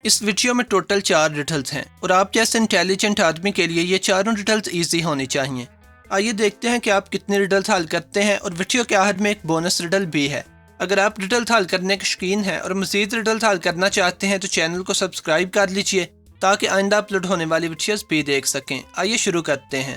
اس video میں total 4 ریڈلز ہیں اور آپ جیسے انٹیلیجنٹ آدمی کے لیے یہ چاروں ریڈلز ایزی ہونی چاہیے۔ آئیے دیکھتے ہیں کہ آپ کتنے ریڈلز حل کرتے ہیں، اور ویڈیو کے آخر میں ایک بونس ریڈل بھی ہے۔ اگر آپ ریڈلز حل کرنے کے شوقین ہیں اور مزید ریڈلز حل کرنا چاہتے ہیں تو چینل کو سبسکرائب کر لیجئے تاکہ آئندہ اپلوڈ ہونے والی ویڈیوز بھی دیکھ سکیں۔ آئیے شروع کرتے ہیں۔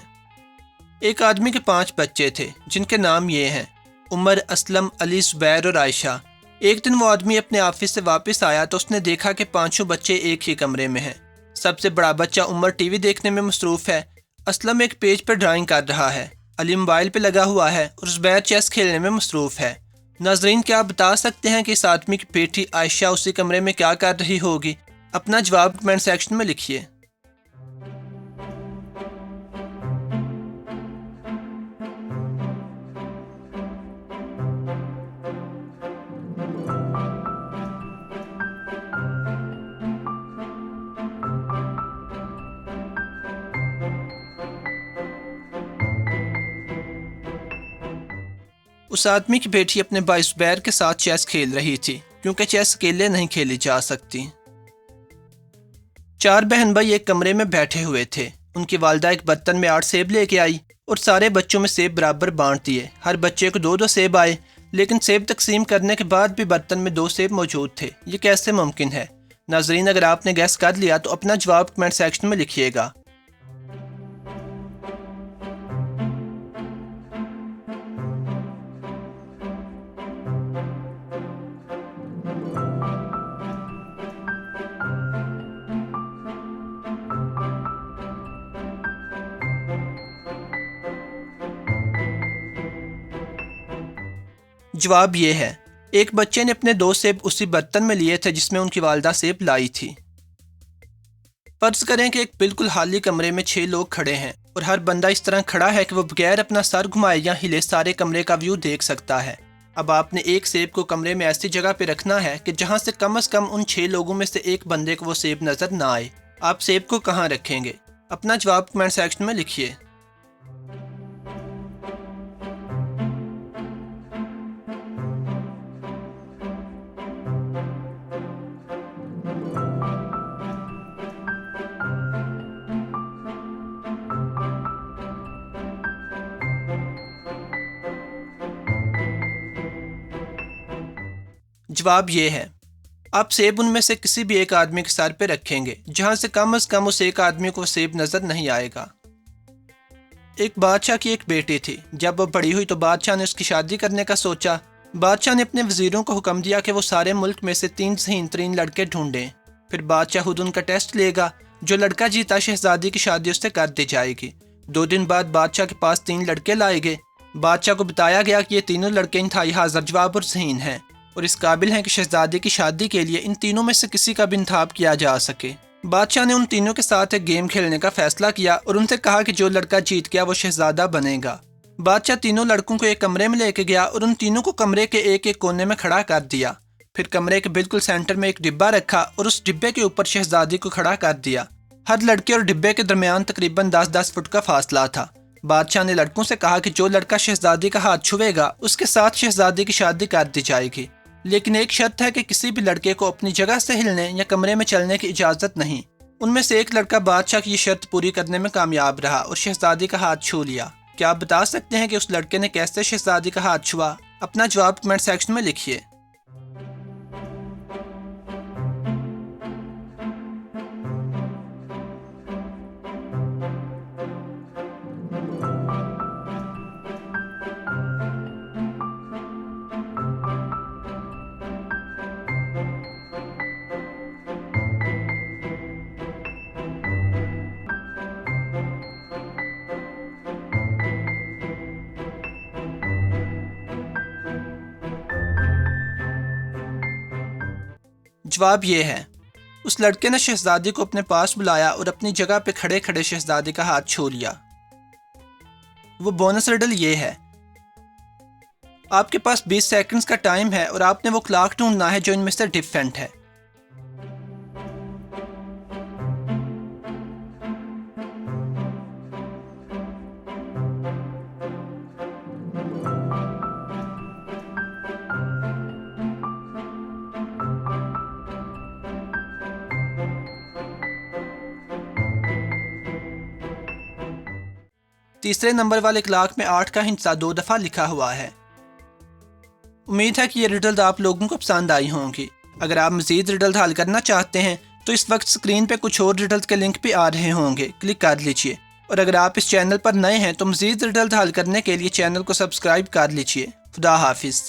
ایک آدمی کے 5 بچے تھے جن کے نام یہ ہیں: عمر، اسلم، علی، زبیر اور عائشہ۔ ایک دن وہ آدمی اپنے آفس سے واپس آیا تو اس نے دیکھا کہ 5 بچے ایک ہی کمرے میں ہیں۔ سب سے بڑا بچہ عمر ٹی وی دیکھنے میں مصروف ہے، اسلم ایک پیج پر ڈرائنگ کر رہا ہے، علی موبائل پہ لگا ہوا ہے اور زبیر چیس کھیلنے میں مصروف ہے۔ ناظرین، کیا آپ بتا سکتے ہیں کہ اس آدمی کی بیٹی عائشہ اسی کمرے میں کیا کر رہی ہوگی؟ اپنا جواب کمنٹ سیکشن میں لکھیے۔ اس آدمی کی بیٹی اپنے بھائی زبیر کے ساتھ چیس کھیل رہی تھی کیونکہ چیس اکیلے نہیں کھیلی جا سکتی۔ 4 بہن بھائی ایک کمرے میں بیٹھے ہوئے تھے۔ ان کی والدہ ایک برتن میں 8 سیب لے کے آئی اور سارے بچوں میں سیب برابر بانٹ دیے۔ ہر بچے کو 2 سیب آئے، لیکن سیب تقسیم کرنے کے بعد بھی برتن میں 2 سیب موجود تھے۔ یہ کیسے ممکن ہے؟ ناظرین، اگر آپ نے گیس کر لیا تو اپنا جواب کمنٹ سیکشن میں لکھیے گا۔ جواب یہ ہے: ایک بچے نے اپنے 2 سیب اسی برتن میں لیے تھے جس میں ان کی والدہ سیب لائی تھی۔ فرض کریں کہ ایک بالکل خالی کمرے میں 6 لوگ کھڑے ہیں اور ہر بندہ اس طرح کھڑا ہے کہ وہ بغیر اپنا سر گھمائے یا ہلے سارے کمرے کا ویو دیکھ سکتا ہے۔ اب آپ نے ایک سیب کو کمرے میں ایسی جگہ پہ رکھنا ہے کہ جہاں سے کم از کم ان 6 لوگوں میں سے ایک بندے کو وہ سیب نظر نہ آئے۔ آپ سیب کو کہاں رکھیں گے؟ اپنا جواب کمنٹ سیکشن میں لکھیے۔ جواب یہ ہے: آپ سیب ان میں سے کسی بھی ایک آدمی کے سر پہ رکھیں گے جہاں سے کم از کم اس ایک آدمی کو سیب نظر نہیں آئے گا۔ ایک بادشاہ کی ایک بیٹی تھی۔ جب وہ بڑی ہوئی تو بادشاہ نے اس کی شادی کرنے کا سوچا۔ بادشاہ نے اپنے وزیروں کو حکم دیا کہ وہ سارے ملک میں سے 3 ذہین ترین لڑکے ڈھونڈیں، پھر بادشاہ خود ان کا ٹیسٹ لے گا۔ جو لڑکا جیتا شہزادی کی شادی اس سے کر دی جائے گی۔ 2 دن بعد بادشاہ کے پاس 3 لڑکے لائے گئے۔ بادشاہ کو بتایا گیا کہ یہ تینوں لڑکے انتہائی حاضر جواب اور ذہین ہیں اور اس قابل ہیں کہ شہزادی کی شادی کے لیے ان تینوں میں سے کسی کا بھی انتخاب کیا جا سکے۔ بادشاہ نے ان تینوں کے ساتھ ایک گیم کھیلنے کا فیصلہ کیا اور ان سے کہا کہ جو لڑکا جیت گیا وہ شہزادہ بنے گا۔ بادشاہ تینوں لڑکوں کو ایک کمرے میں لے کے گیا اور ان تینوں کو کمرے کے ایک ایک کونے میں کھڑا کر دیا۔ پھر کمرے کے بالکل سینٹر میں ایک ڈبہ رکھا اور اس ڈبے کے اوپر شہزادی کو کھڑا کر دیا۔ ہر لڑکے اور ڈبے کے درمیان تقریباً 10-10 فٹ کا فاصلہ تھا۔ بادشاہ نے لڑکوں سے کہا کہ جو لڑکا شہزادی کا ہاتھ چھوئے گا اس کے ساتھ شہزادی کی شادی کر دی جائے گی، لیکن ایک شرط ہے کہ کسی بھی لڑکے کو اپنی جگہ سے ہلنے یا کمرے میں چلنے کی اجازت نہیں۔ ان میں سے ایک لڑکا بادشاہ کی یہ شرط پوری کرنے میں کامیاب رہا اور شہزادی کا ہاتھ چھو لیا۔ کیا آپ بتا سکتے ہیں کہ اس لڑکے نے کیسے شہزادی کا ہاتھ چھوا؟ اپنا جواب کمنٹ سیکشن میں لکھیے۔ جواب یہ ہے: اس لڑکے نے شہزادی کو اپنے پاس بلایا اور اپنی جگہ پہ کھڑے کھڑے شہزادی کا ہاتھ چھو لیا۔ وہ بونس ریڈل یہ ہے: آپ کے پاس 20 سیکنڈز کا ٹائم ہے اور آپ نے وہ کلاک ڈھونڈنا ہے جو ان میں سے ڈفرینٹ ہے۔ تیسرے نمبر والے کلاک میں 8 کا ہندسہ 2 دفعہ لکھا ہوا ہے۔ امید ہے کہ یہ ریڈلز آپ لوگوں کو پسند آئی ہوں گی۔ اگر آپ مزید ریڈلز حل کرنا چاہتے ہیں تو اس وقت سکرین پہ کچھ اور ریڈلز کے لنک بھی آ رہے ہوں گے، کلک کر لیجئے۔ اور اگر آپ اس چینل پر نئے ہیں تو مزید ریڈلز حل کرنے کے لیے چینل کو سبسکرائب کر لیجئے۔ خدا حافظ۔